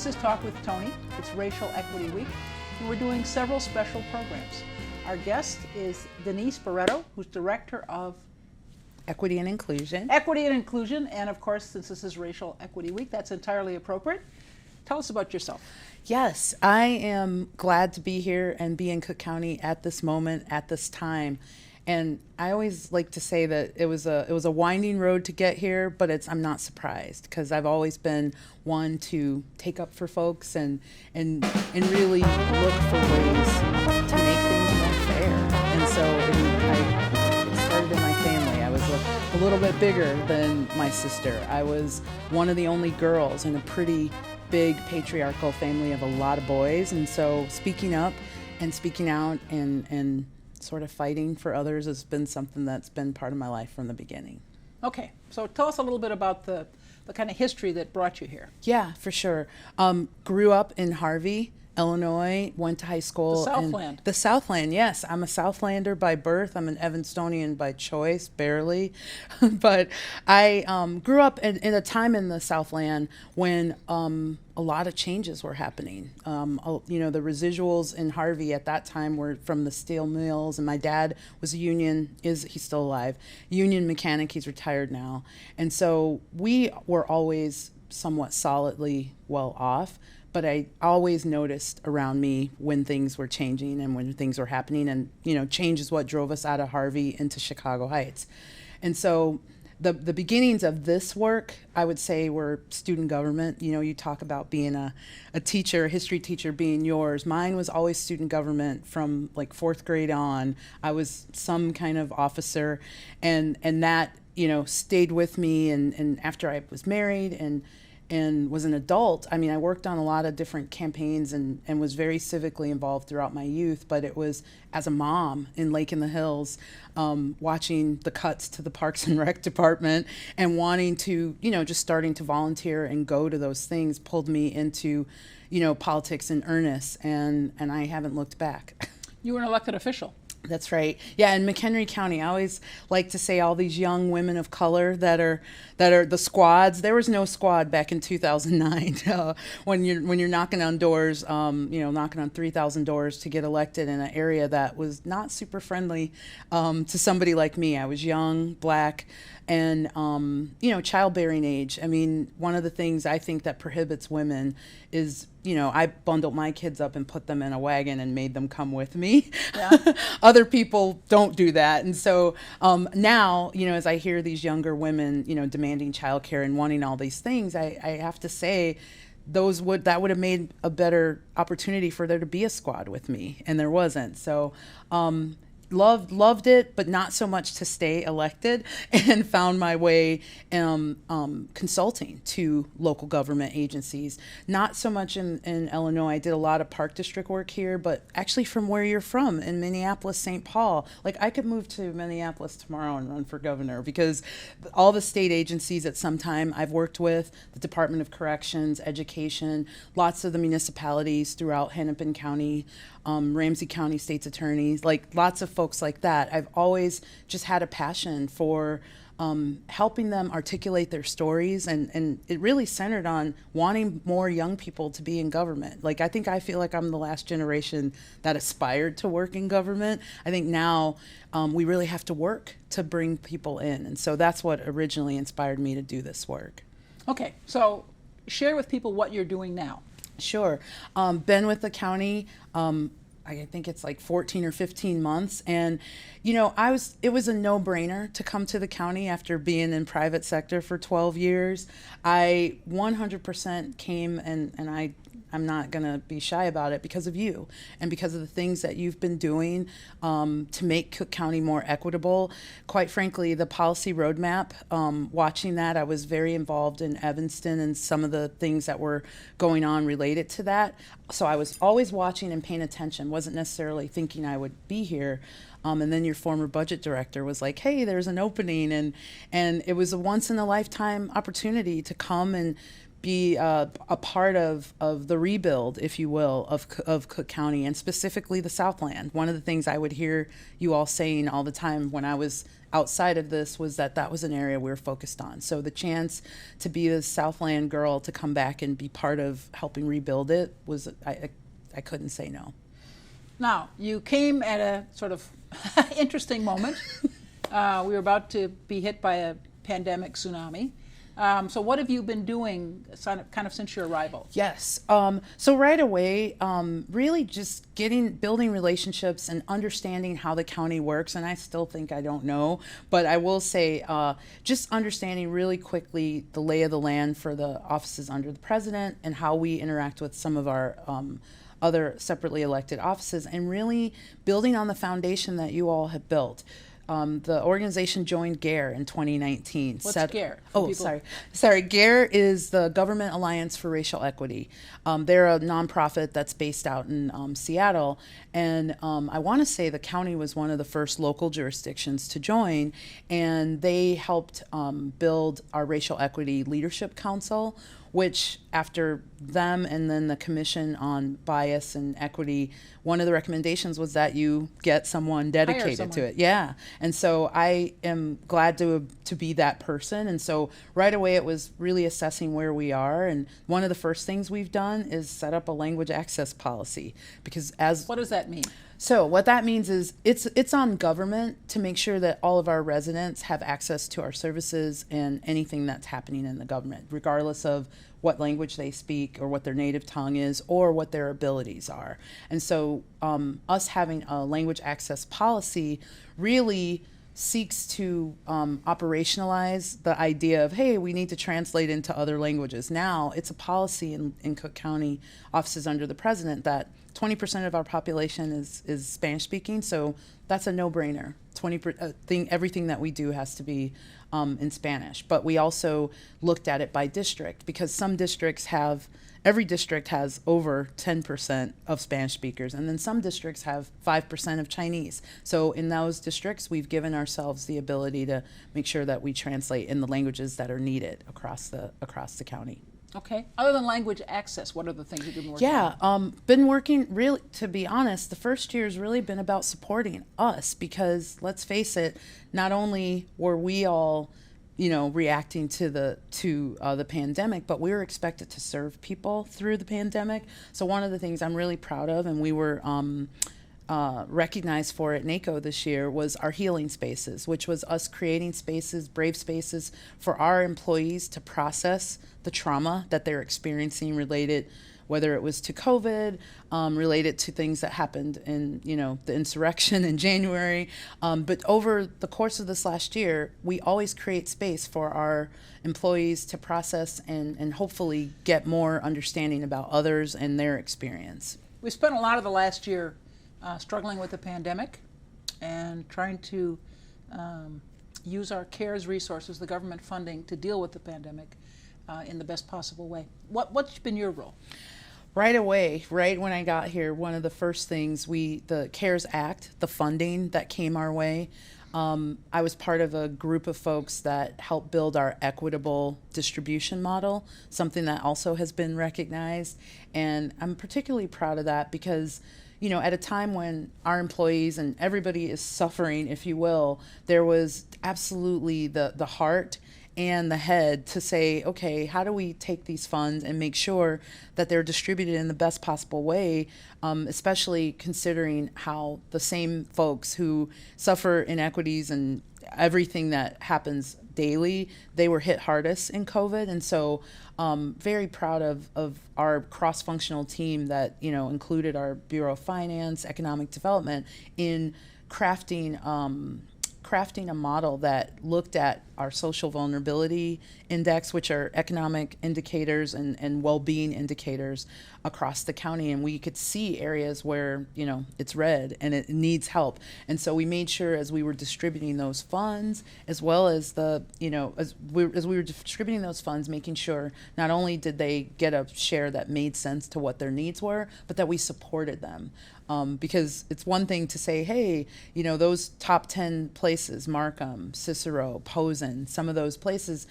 This is Talk with Toni. It's Racial Equity Week, and we're doing several special programs. Our guest is Denise Barreto, who's Director of Equity and Inclusion. And of course, since this is Racial Equity Week, that's entirely appropriate. Tell us about yourself. Yes, I am glad to be here and be in Cook County at this moment, at this time. And I always like to say that it was a winding road to get here, but I'm not surprised because I've always been one to take up for folks and really look for ways to make things more fair. And so it started in my family. I was a little bit bigger than my sister. I was one of the only girls in a pretty big patriarchal family of a lot of boys. And so speaking up and speaking out and sort of fighting for others has been something that's been part of my life from the beginning. Okay, so tell us a little bit about the kind of history that brought you here. Yeah, for sure. Grew up in Harvey, Illinois, went to high school. The Southland. The Southland, yes. I'm a Southlander by birth. I'm an Evanstonian by choice, barely. But I grew up in a time in the Southland when a lot of changes were happening. The residuals in Harvey at that time were from the steel mills, and my dad was he's still alive, union mechanic. He's retired now. And so we were always somewhat solidly well off. But I always noticed around me when things were changing and when things were happening. And, change is what drove us out of Harvey into Chicago Heights. And so the beginnings of this work, I would say, were student government. You talk about being a teacher, a history teacher being yours. Mine was always student government from like fourth grade on. I was some kind of officer and that, stayed with me. And after I was married and was an adult, I worked on a lot of different campaigns and was very civically involved throughout my youth, but it was as a mom in Lake in the Hills, watching the cuts to the Parks and Rec department and wanting to, just starting to volunteer and go to those things pulled me into, politics in earnest, and I haven't looked back. You were an elected official. That's right. Yeah, in McHenry County, I always like to say all these young women of color that are the squads. There was no squad back in 2009 when you're knocking on doors, knocking on 3,000 doors to get elected in an area that was not super friendly to somebody like me. I was young, black, and childbearing age. One of the things I think that prohibits women is, I bundled my kids up and put them in a wagon and made them come with me. Yeah. Other people don't do that. And so now, as I hear these younger women, demanding childcare and wanting all these things, I have to say that would have made a better opportunity for there to be a squad with me, and there wasn't. So loved it, but not so much to stay elected, and found my way consulting to local government agencies. Not so much in Illinois. I did a lot of Park District work here, but actually from where you're from, in Minneapolis, St. Paul. Like, I could move to Minneapolis tomorrow and run for governor, because all the state agencies at some time I've worked with, the Department of Corrections, Education, lots of the municipalities throughout Hennepin County, Ramsey County State's attorneys, like lots of folks like that. I've always just had a passion for helping them articulate their stories, and it really centered on wanting more young people to be in government. Like, I feel like I'm the last generation that aspired to work in government. I think now we really have to work to bring people in, and so that's what originally inspired me to do this work. Okay, so share with people what you're doing now. Sure. Been with the county, I think it's like 14 or 15 months. And, it was a no-brainer to come to the county after being in private sector for 12 years. I 100% came, and I'm not going to be shy about it, because of you and because of the things that you've been doing to make Cook County more equitable. Quite frankly, the policy roadmap, watching that, I was very involved in Evanston and some of the things that were going on related to that. So I was always watching and paying attention, wasn't necessarily thinking I would be here. And then your former budget director was like, hey, there's an opening. And it was a once in a lifetime opportunity to come and be a part of the rebuild, if you will, of Cook County, and specifically the Southland. One of the things I would hear you all saying all the time when I was outside of this was that was an area we were focused on. So the chance to be the Southland girl to come back and be part of helping rebuild it was, I couldn't say no. Now, you came at a sort of interesting moment. We were about to be hit by a pandemic tsunami. So what have you been doing kind of since your arrival? Yes. So right away, really just building relationships and understanding how the county works. And I still think I don't know, but I will say just understanding really quickly the lay of the land for the offices under the president and how we interact with some of our other separately elected offices, and really building on the foundation that you all have built. The organization joined GARE in 2019. What's GARE? Sorry. GARE is the Government Alliance for Racial Equity. They're a nonprofit that's based out in Seattle, and I want to say the county was one of the first local jurisdictions to join, and they helped build our Racial Equity Leadership Council, which after them and then the Commission on Bias and Equity, one of the recommendations was that you get someone dedicated to it. Yeah. And so I am glad to be that person. And so right away it was really assessing where we are. And one of the first things we've done is set up a language access policy, because What does that mean? So what that means is it's on government to make sure that all of our residents have access to our services and anything that's happening in the government, regardless of what language they speak or what their native tongue is or what their abilities are. And so us having a language access policy really seeks to operationalize the idea of, hey, we need to translate into other languages. Now it's a policy in Cook County offices under the president that 20% of our population is Spanish speaking, so that's a no-brainer. Everything that we do has to be in Spanish. But we also looked at it by district, because every district has over 10% of Spanish speakers, and then some districts have 5% of Chinese. So in those districts, we've given ourselves the ability to make sure that we translate in the languages that are needed across the county. Okay. Other than language access, what are the things you've been working on? Been working, really, to be honest, the first year has really been about supporting us, because let's face it, not only were we all, reacting to the pandemic, but we were expected to serve people through the pandemic. So one of the things I'm really proud of, and we were recognized for at NACO this year, was our healing spaces, which was us creating spaces, brave spaces for our employees to process the trauma that they're experiencing related, whether it was to COVID, related to things that happened in, the insurrection in January. But over the course of this last year, we always create space for our employees to process and hopefully get more understanding about others and their experience. We spent a lot of the last year struggling with the pandemic and trying to use our CARES resources, the government funding, to deal with the pandemic in the best possible way. What's been your role? Right away, right when I got here, one of the first things the CARES Act, the funding that came our way, I was part of a group of folks that helped build our equitable distribution model, something that also has been recognized. And I'm particularly proud of that because, at a time when our employees and everybody is suffering, if you will, there was absolutely the heart and the head to say, okay, how do we take these funds and make sure that they're distributed in the best possible way, especially considering how the same folks who suffer inequities and everything that happens daily, they were hit hardest in COVID. And so very proud of our cross-functional team that, included our Bureau of Finance, Economic Development, in crafting a model that looked at our social vulnerability index, which are economic indicators and well-being indicators across the county. And we could see areas where, it's red and it needs help. And so we made sure as we were distributing those funds, as well as as we were distributing those funds, making sure not only did they get a share that made sense to what their needs were, but that we supported them. Because it's one thing to say, hey, those top 10 places, Markham, Cicero, Posen, some of those places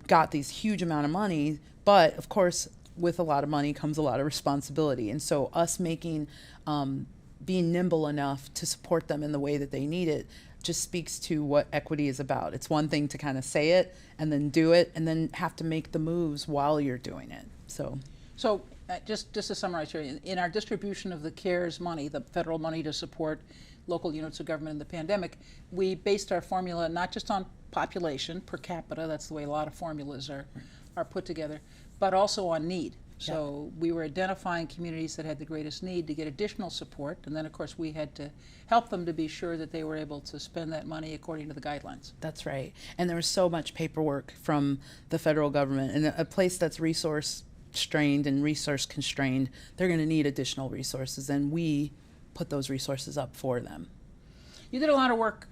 got these huge amount of money, but of course, with a lot of money comes a lot of responsibility. And so us making, being nimble enough to support them in the way that they need it just speaks to what equity is about. It's one thing to kind of say it and then do it and then have to make the moves while you're doing it. So just to summarize here, in our distribution of the CARES money, the federal money to support local units of government in the pandemic, we based our formula not just on population per capita, that's the way a lot of formulas are put together, but also on need. So we were identifying communities that had the greatest need to get additional support, and then of course we had to help them to be sure that they were able to spend that money according to the guidelines. That's right. And there was so much paperwork from the federal government, and a place that's resource strained and resource constrained, they're going to need additional resources, and we put those resources up for them. You did a lot of work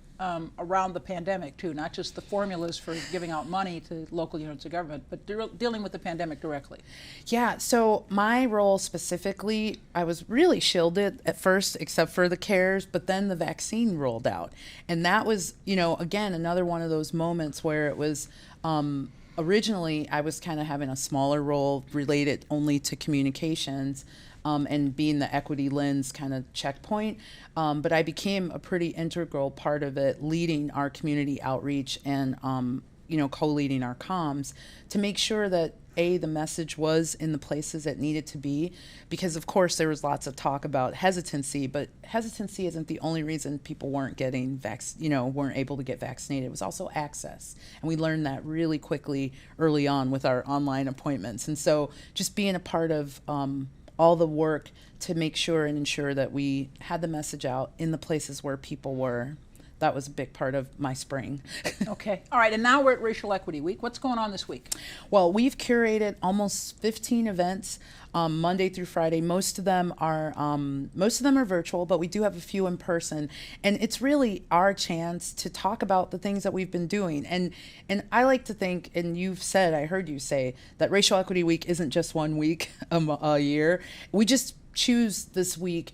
around the pandemic too, not just the formulas for giving out money to local units of government, but dealing with the pandemic directly. Yeah, so my role specifically, I was really shielded at first, except for the CARES, but then the vaccine rolled out. And that was, again, another one of those moments where it was, originally I was kind of having a smaller role related only to communications, and being the equity lens kind of checkpoint. But I became a pretty integral part of it, leading our community outreach and, co-leading our comms to make sure that the message was in the places it needed to be, because of course there was lots of talk about hesitancy, but hesitancy isn't the only reason people weren't getting weren't able to get vaccinated. It was also access. And we learned that really quickly early on with our online appointments. And so just being a part of, all the work to make sure and ensure that we had the message out in the places where people were. That was a big part of my spring. Okay. All right. And now we're at Racial Equity Week. What's going on this week? Well, we've curated almost 15 events, Monday through Friday. Most of them are virtual, but we do have a few in person. And it's really our chance to talk about the things that we've been doing. And I like to think, and I heard you say, that Racial Equity Week isn't just 1 week a year. We just choose this week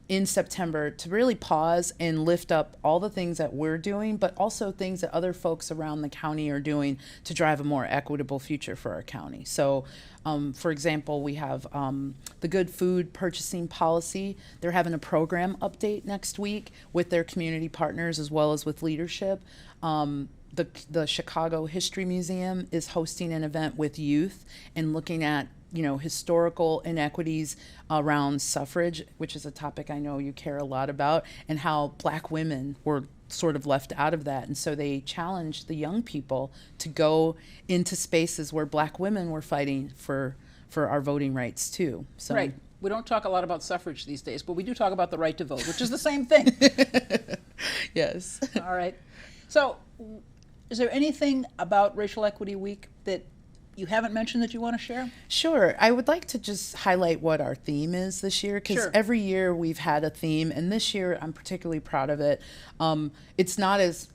in September to really pause and lift up all the things that we're doing, but also things that other folks around the county are doing to drive a more equitable future for our county. So, for example, we have the Good Food Purchasing Policy. They're having a program update next week with their community partners as well as with leadership. The Chicago History Museum is hosting an event with youth and looking at historical inequities around suffrage, which is a topic I know you care a lot about, and how Black women were sort of left out of that. And so they challenged the young people to go into spaces where Black women were fighting for our voting rights too. So. Right. We don't talk a lot about suffrage these days, but we do talk about the right to vote, which is the same thing. Yes. All right. So is there anything about Racial Equity Week that you haven't mentioned that you want to share? Sure. I would like to just highlight what our theme is this year, because every year we've had a theme, and this year I'm particularly proud of it. It's not as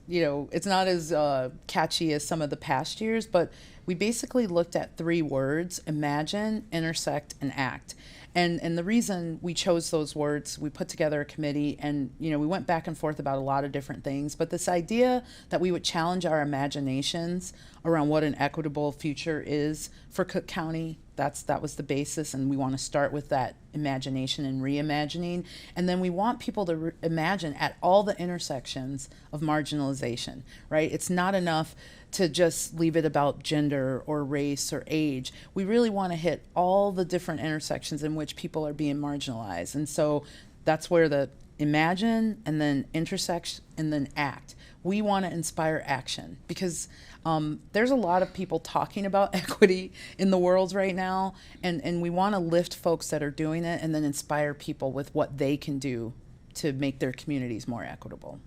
catchy as some of the past years, but we basically looked at 3 words: imagine, intersect, and act. And the reason we chose those words, we put together a committee, and we went back and forth about a lot of different things, but this idea that we would challenge our imaginations around what an equitable future is for Cook County, that was the basis, and we want to start with that imagination and reimagining. And then we want people to imagine at all the intersections of marginalization, right? It's not enough to just leave it about gender or race or age. We really want to hit all the different intersections in which people are being marginalized. And so that's where the imagine and then intersect and then act. We want to inspire action, because there's a lot of people talking about equity in the world right now, and we want to lift folks that are doing it and then inspire people with what they can do to make their communities more equitable.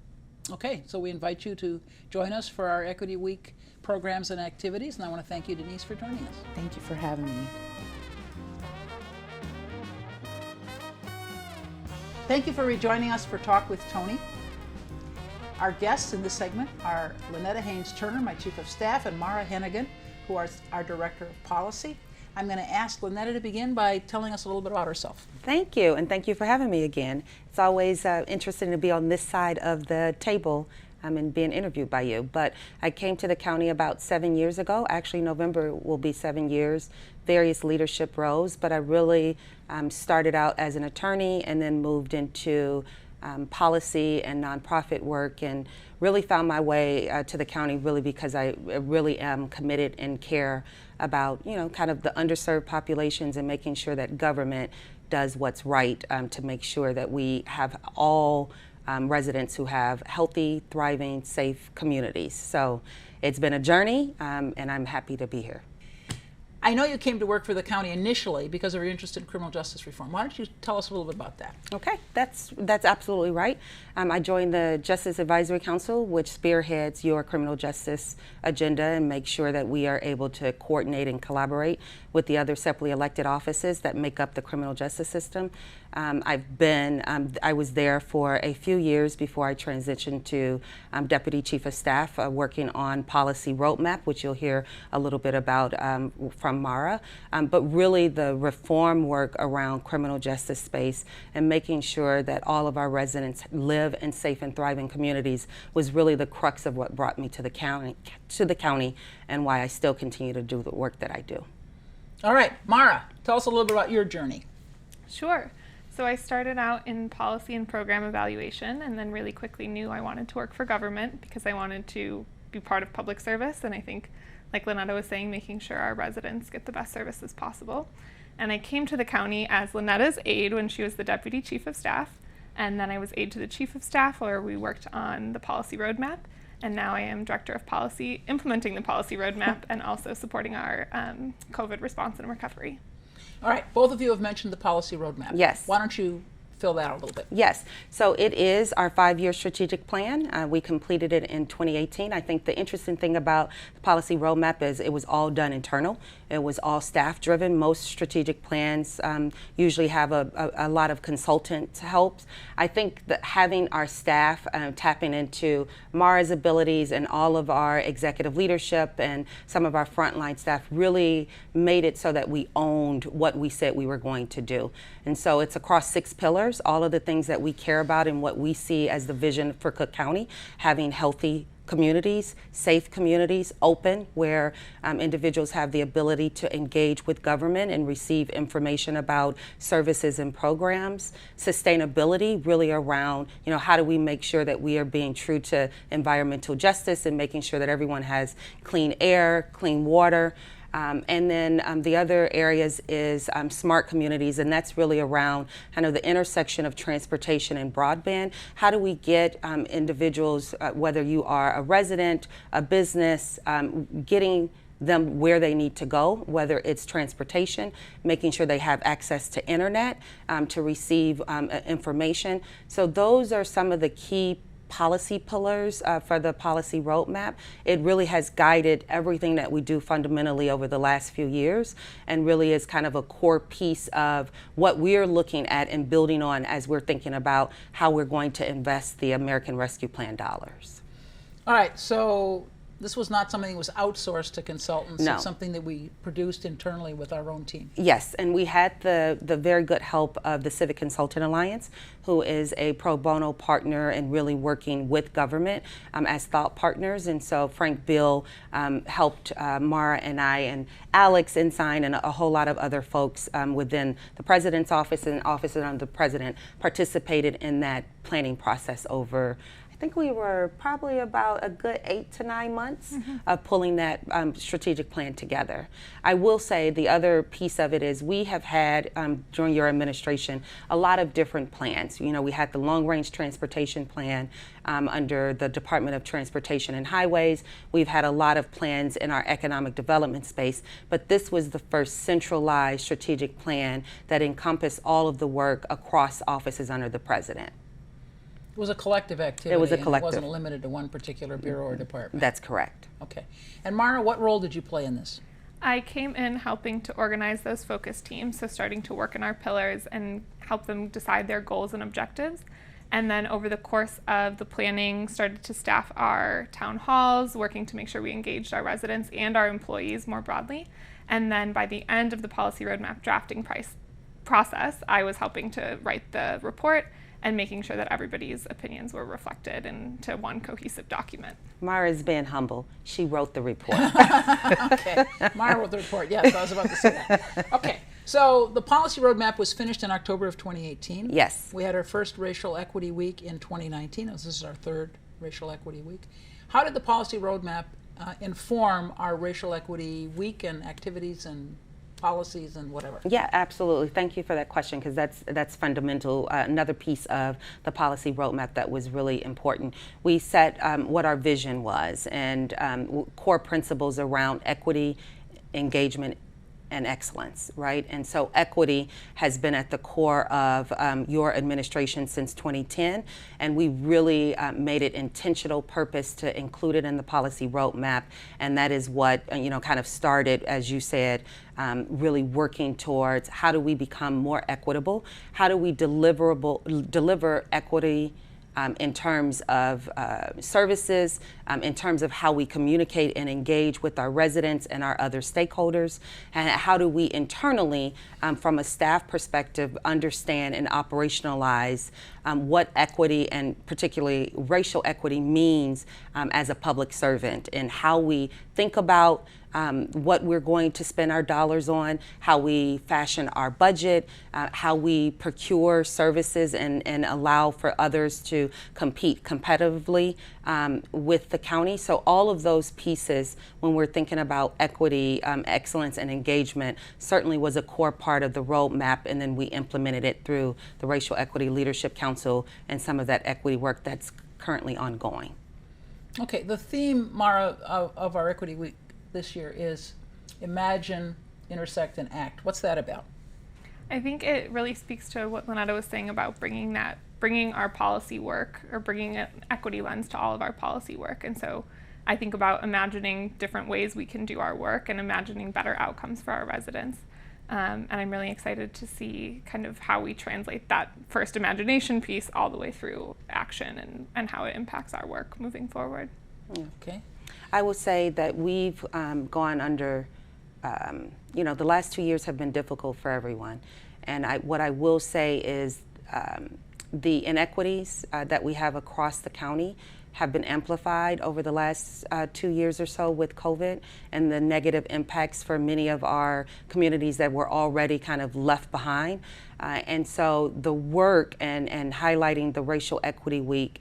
Okay, so we invite you to join us for our Equity Week programs and activities, and I want to thank you, Denise, for joining us. Thank you for having me. Thank you for rejoining us for Talk with Toni. Our guests in this segment are Lanetta Haynes Turner, my Chief of Staff, and Mara Heneghan, who are our Director of Policy. I'm going to ask Lanetta to begin by telling us a little bit about herself. Thank you, and thank you for having me again. It's always interesting to be on this side of the table and being interviewed by you. But I came to the county about 7 years ago. Actually, November will be 7 years, various leadership roles, but I really started out as an attorney and then moved into policy and nonprofit work, and really found my way to the county really because I really am committed and care about, you know, kind of the underserved populations and making sure that government does what's right to make sure that we have all residents who have healthy, thriving, safe communities. So it's been a journey, and I'm happy to be here. I know you came to work for the county initially because of your interest in criminal justice reform. Why don't you tell us a little bit about that? Okay, that's absolutely right. I joined the Justice Advisory Council, which spearheads your criminal justice agenda and makes sure that we are able to coordinate and collaborate with the other separately elected offices that make up the criminal justice system. I was there for a few years before I transitioned to Deputy Chief of Staff, working on policy roadmap, which you'll hear a little bit about from Mara. But really the reform work around criminal justice space and making sure that all of our residents live in safe and thriving communities was really the crux of what brought me to the county and why I still continue to do the work that I do. All right, Mara, tell us a little bit about your journey. Sure. So I started out in policy and program evaluation, and then really quickly knew I wanted to work for government because I wanted to be part of public service. And I think, like Lanetta was saying, making sure our residents get the best services possible. And I came to the county as Lanetta's aide when she was the Deputy Chief of Staff. And then I was aide to the Chief of Staff, where we worked on the policy roadmap. And now I am Director of Policy, implementing the policy roadmap and also supporting our COVID response and recovery. All right, both of you have mentioned the policy roadmap. Yes. Why don't you fill that out a little bit? Yes, so it is our 5-year strategic plan. We completed it in 2018. I think the interesting thing about the policy roadmap is it was all done internal. It was all staff driven. Most strategic plans usually have a lot of consultant help. I think that having our staff tapping into Mara's abilities and all of our executive leadership and some of our frontline staff really made it so that we owned what we said we were going to do. And so it's across 6 pillars, all of the things that we care about and what we see as the vision for Cook County, having healthy communities, safe communities, open, where individuals have the ability to engage with government and receive information about services and programs. Sustainability, really around, you know, how do we make sure that we are being true to environmental justice and making sure that everyone has clean air, clean water. And then the other areas is smart communities, and that's really around kind of the intersection of transportation and broadband. How do we get individuals, whether you are a resident, a business, getting them where they need to go, whether it's transportation, making sure they have access to internet to receive information. So those are some of the key policy pillars for the policy roadmap. It really has guided everything that we do fundamentally over the last few years, and really is kind of a core piece of what we're looking at and building on as we're thinking about how we're going to invest the American Rescue Plan dollars. All right, so this was not something that was outsourced to consultants. No. It's something that we produced internally with our own team. Yes, and we had the very good help of the Civic Consultant Alliance, who is a pro bono partner and really working with government as thought partners. And so Frank Bill helped Mara and I and Alex Ensign and a whole lot of other folks within the President's office and offices under the President participated in that planning process over, I think we were probably about a good 8 to 9 months of pulling that strategic plan together. I will say the other piece of it is we have had, during your administration, a lot of different plans. You know, we had the long-range transportation plan under the Department of Transportation and Highways. We've had a lot of plans in our economic development space, but this was the first centralized strategic plan that encompassed all of the work across offices under the President. It was a collective activity. It was a and collective. It wasn't limited to one particular bureau or department. That's correct. Okay. And Mara, what role did you play in this? I came in helping to organize those focus teams, so starting to work in our pillars and help them decide their goals and objectives. And then over the course of the planning, started to staff our town halls, working to make sure we engaged our residents and our employees more broadly. And then by the end of the policy roadmap drafting process, I was helping to write the report and making sure that everybody's opinions were reflected into one cohesive document. Mara's being humble. She wrote the report. Okay, Mara wrote the report. Yes, I was about to say that. Okay, so the policy roadmap was finished in October of 2018. Yes. We had our first Racial Equity Week in 2019. This is our third Racial Equity Week. How did the policy roadmap inform our Racial Equity Week and activities and policies and whatever? Yeah, absolutely. Thank you for that question, because that's fundamental. Another piece of the policy roadmap that was really important. We set what our vision was and core principles around equity, engagement, and excellence, right? And so equity has been at the core of your administration since 2010, and we really made it intentional purpose to include it in the policy roadmap, and that is what kind of started, as you said, really working towards how do we become more equitable, how do we deliver equity in terms of services, in terms of how we communicate and engage with our residents and our other stakeholders, and how do we internally, from a staff perspective, understand and operationalize what equity and particularly racial equity means as a public servant, and how we think about what we're going to spend our dollars on, how we fashion our budget, how we procure services and allow for others to compete competitively with the county. So all of those pieces, when we're thinking about equity, excellence, and engagement, certainly was a core part of the roadmap, and then we implemented it through the Racial Equity Leadership Council and some of that equity work that's currently ongoing. Okay, the theme, Mara, of our Equity Week this year is Imagine, Intersect, and Act. What's that about? I think it really speaks to what Lanetta was saying about bringing our policy work, or bringing an equity lens to all of our policy work. And so I think about imagining different ways we can do our work and imagining better outcomes for our residents. And I'm really excited to see kind of how we translate that first imagination piece all the way through action and how it impacts our work moving forward. Okay. I will say that we've gone under, the last 2 years have been difficult for everyone. And what I will say is the inequities that we have across the county have been amplified over the last 2 years or so with COVID, and the negative impacts for many of our communities that were already kind of left behind. And so the work and highlighting the Racial Equity Week,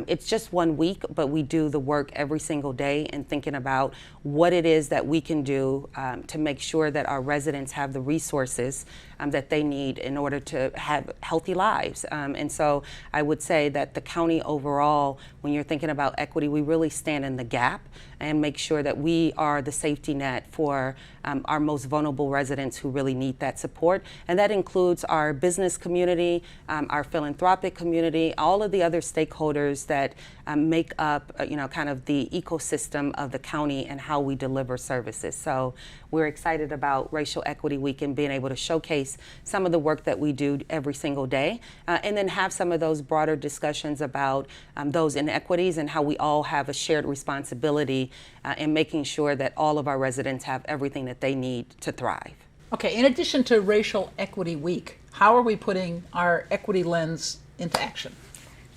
it's just 1 week, but we do the work every single day and thinking about what it is that we can do to make sure that our residents have the resources that they need in order to have healthy lives. And so I would say that the county overall, when you're thinking about equity, we really stand in the gap and make sure that we are the safety net for our most vulnerable residents who really need that support. And that includes our business community, our philanthropic community, all of the other stakeholders that make up, kind of the ecosystem of the county and how we deliver services. So we're excited about Racial Equity Week and being able to showcase some of the work that we do every single day, and then have some of those broader discussions about those inequities and how we all have a shared responsibility in making sure that all of our residents have everything that they need to thrive. Okay, in addition to Racial Equity Week, how are we putting our equity lens into action?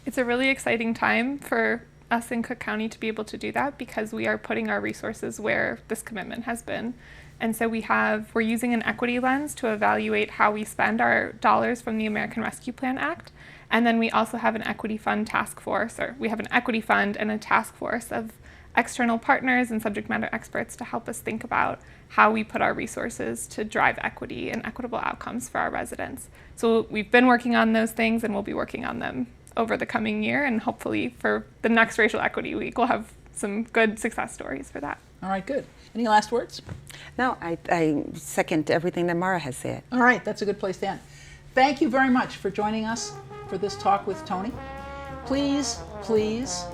It's a really exciting time for us in Cook County to be able to do that, because we are putting our resources where this commitment has been. And so we're using an equity lens to evaluate how we spend our dollars from the American Rescue Plan Act. And then we also have an equity fund task force, or we have an equity fund and a task force of external partners and subject matter experts to help us think about how we put our resources to drive equity and equitable outcomes for our residents. So we've been working on those things, and we'll be working on them over the coming year, and hopefully for the next Racial Equity Week, we'll have some good success stories for that. All right, good. Any last words? No, I second everything that Mara has said. All right, that's a good place to end. Thank you very much for joining us for this talk with Toni. Please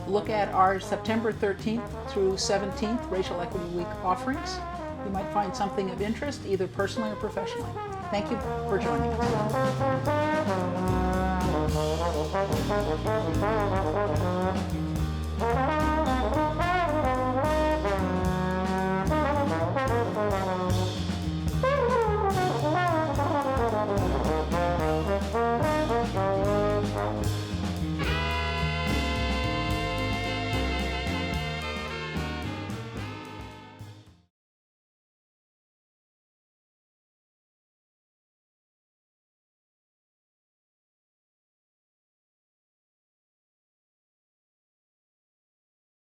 look at our September 13th through 17th Racial Equity Week offerings. You might find something of interest, either personally or professionally. Thank you for joining us.